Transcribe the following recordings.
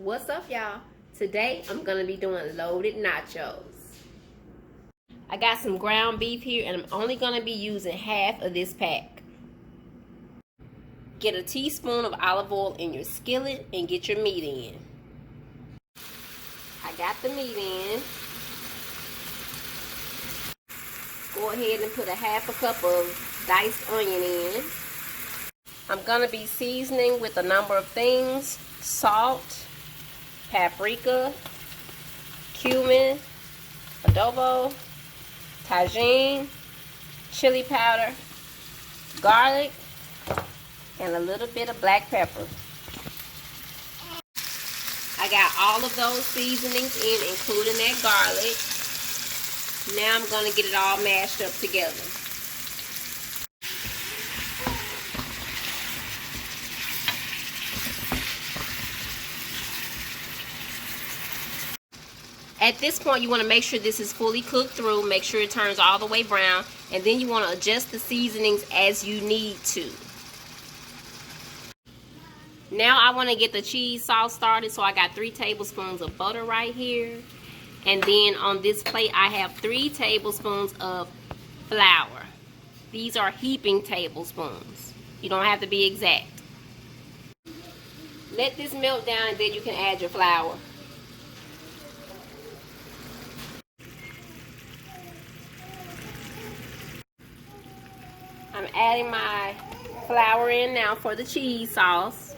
What's up, y'all? Today I'm gonna be doing loaded nachos. I got some ground beef here and I'm only gonna be using half of this pack. Get a teaspoon of olive oil in your skillet and get your meat in. I got the meat in. Go ahead and put a half a cup of diced onion in. I'm gonna be seasoning with a number of things: salt, paprika, cumin, adobo, tajin, chili powder, garlic, and a little bit of black pepper. I got all of those seasonings in, including that garlic. Now I'm going to get it all mashed up together. At this point, you want to make sure this is fully cooked through. Make sure it turns all the way brown. And then you want to adjust the seasonings as you need to. Now I want to get the cheese sauce started. So I got 3 tablespoons of butter right here. And then on this plate, I have 3 tablespoons of flour. These are heaping tablespoons. You don't have to be exact. Let this melt down and then you can add your flour. I'm adding my flour in now for the cheese sauce.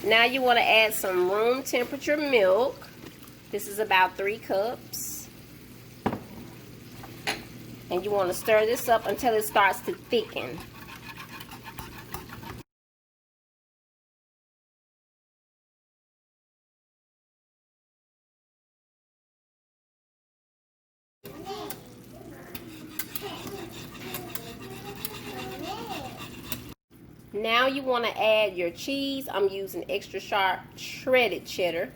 Now you want to add some room temperature milk. This is about 3 cups. And you want to stir this up until it starts to thicken. Now you want to add your cheese. I'm using extra sharp shredded cheddar.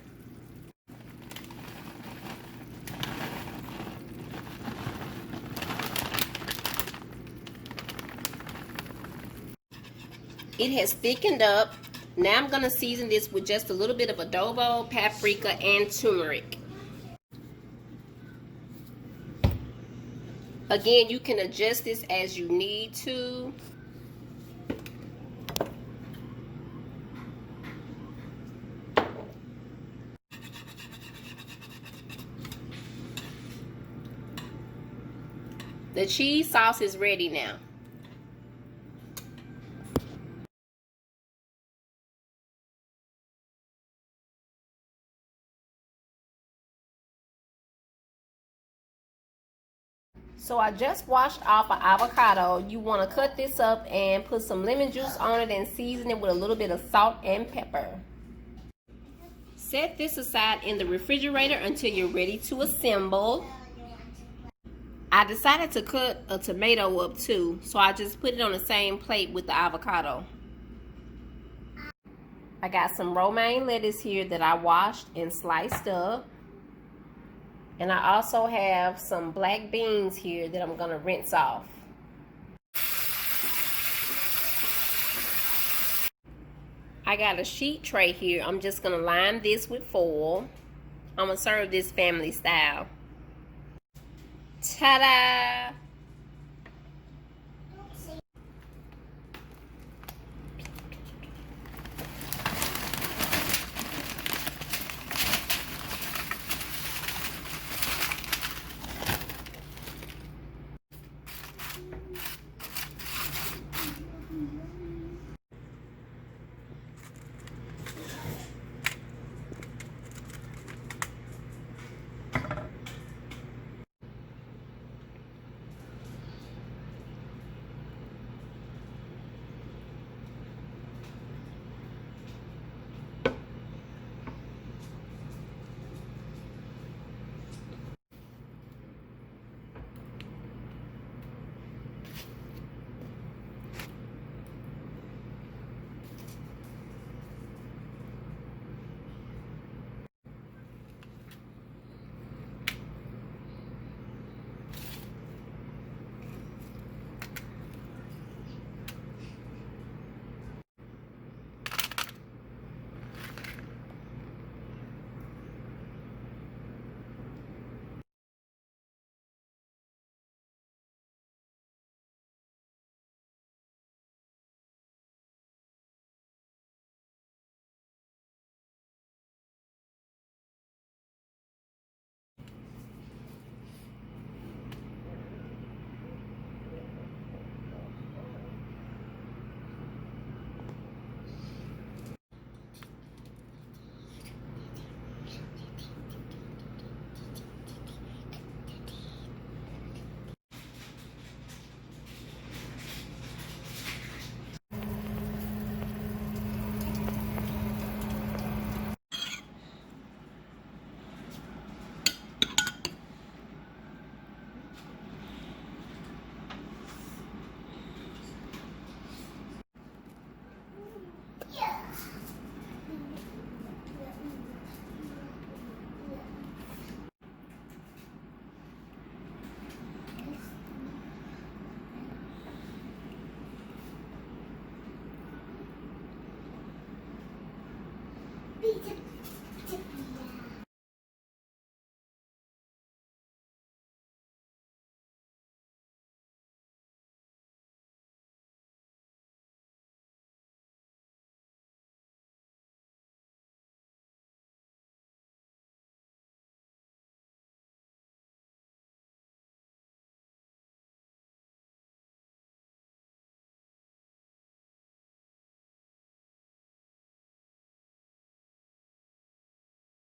It has thickened up. Now I'm going to season this with just a little bit of adobo, paprika, and turmeric. Again, you can adjust this as you need to. The cheese sauce is ready now. So I just washed off an avocado. You want to cut this up and put some lemon juice on it and season it with a little bit of salt and pepper. Set this aside in the refrigerator until you're ready to assemble. I decided to cut a tomato up too, so I just put it on the same plate with the avocado. I got some romaine lettuce here that I washed and sliced up. And I also have some black beans here that I'm going to rinse off. I got a sheet tray here. I'm just going to line this with foil. I'm going to serve this family style. Ta-da!